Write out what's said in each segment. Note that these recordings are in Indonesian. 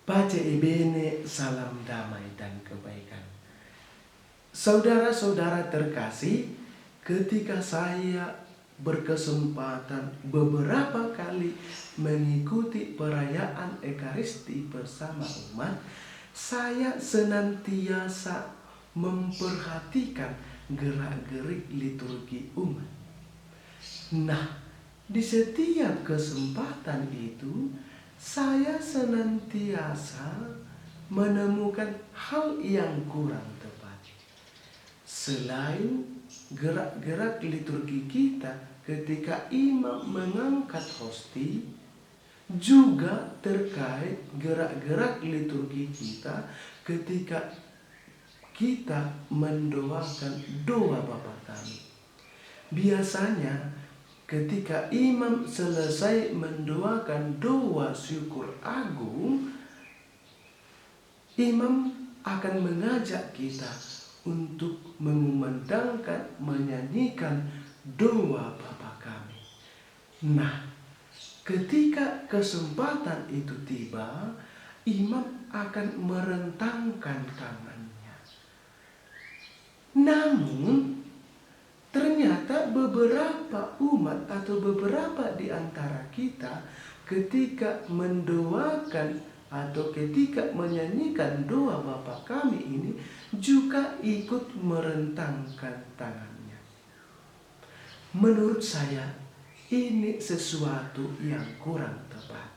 Pace ebene, salam damai dan kebaikan. Saudara-saudara terkasih, ketika saya berkesempatan beberapa kali mengikuti perayaan Ekaristi bersama umat, saya senantiasa memperhatikan gerak-gerik liturgi umat. Nah, di setiap kesempatan itu, saya senantiasa menemukan hal yang kurang tepat. Selain gerak-gerak liturgi kita ketika imam mengangkat hosti, juga terkait gerak-gerak liturgi kita ketika kita mendoakan doa Bapa Kami. Biasanya ketika imam selesai mendoakan doa syukur agung, imam akan mengajak kita untuk mengumandangkan, menyanyikan doa Bapa Kami. Nah, ketika kesempatan itu tiba, imam akan merentangkan tangannya. Namun, ternyata beberapa umat atau beberapa di antara kita ketika mendoakan atau ketika menyanyikan doa Bapa Kami ini juga ikut merentangkan tangannya. Menurut saya ini sesuatu yang kurang tepat.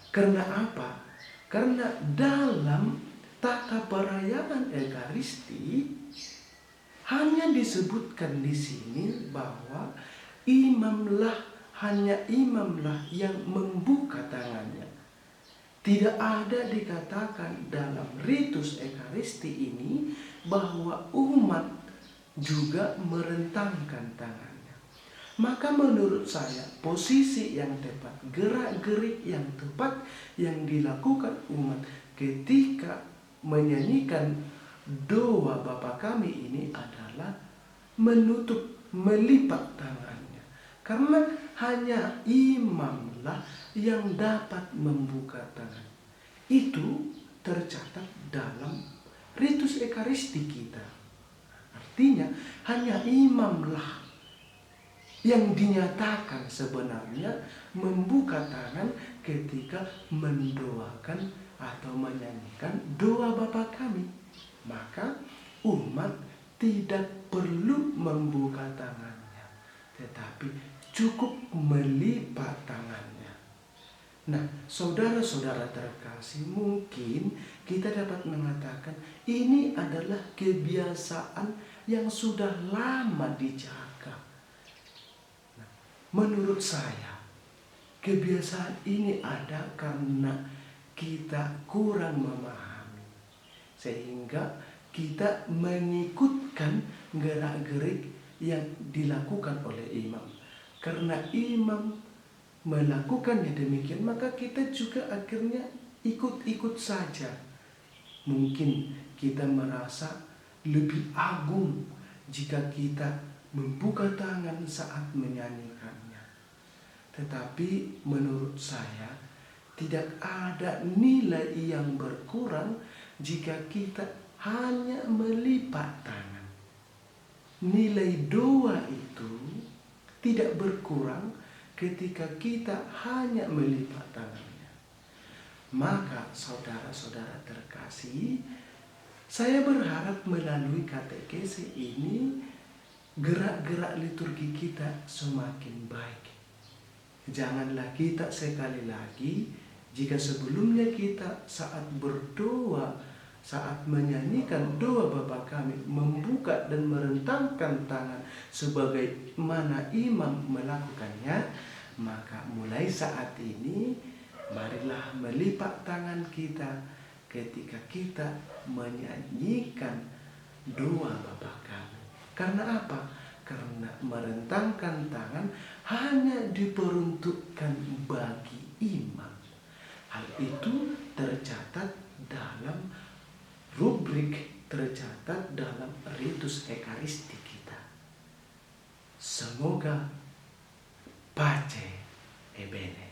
Karena apa? Karena dalam tata perayaan Ekaristi hanya disebutkan di sini bahwa hanya imamlah yang membuka tangannya. Tidak ada dikatakan dalam ritus Ekaristi ini bahwa umat juga merentangkan tangannya. Maka menurut saya posisi yang tepat, gerak-gerik yang tepat yang dilakukan umat ketika menyanyikan doa Bapa Kami ini adalah melipat tangannya. Karena hanya imamlah yang dapat membuka tangan. Itu tercatat dalam ritus Ekaristi kita. Artinya hanya imamlah yang dinyatakan sebenarnya membuka tangan ketika mendoakan atau menyanyikan doa Bapa Kami. Maka umat tidak perlu membuka tangannya, tetapi cukup melipat tangannya. Nah, saudara-saudara terkasih, mungkin kita dapat mengatakan ini adalah kebiasaan yang sudah lama dijaga. Nah, menurut saya, kebiasaan ini ada karena kita kurang memahami. Sehingga kita mengikutkan gerak-gerik yang dilakukan oleh imam. Karena imam melakukannya demikian, maka kita juga akhirnya ikut-ikut saja. Mungkin kita merasa lebih agung jika kita membuka tangan saat menyanyikannya. Tetapi menurut saya tidak ada nilai yang berkurang jika kita hanya melipat tangan. Nilai doa itu tidak berkurang ketika kita hanya melipat tangannya. Maka saudara-saudara terkasih, saya berharap melalui katekese ini gerak-gerak liturgi kita semakin baik. Janganlah kita sekali lagi, jika sebelumnya kita saat berdoa, saat menyanyikan doa Bapa Kami, membuka dan merentangkan tangan sebagaimana imam melakukannya, maka mulai saat ini marilah melipat tangan kita ketika kita menyanyikan doa Bapa Kami. Karena apa? Karena merentangkan tangan hanya diperuntukkan bagi imam. Hal itu tercatat dalam rubrik, tercatat dalam ritus Ekaristi kita. Semoga pace ebene.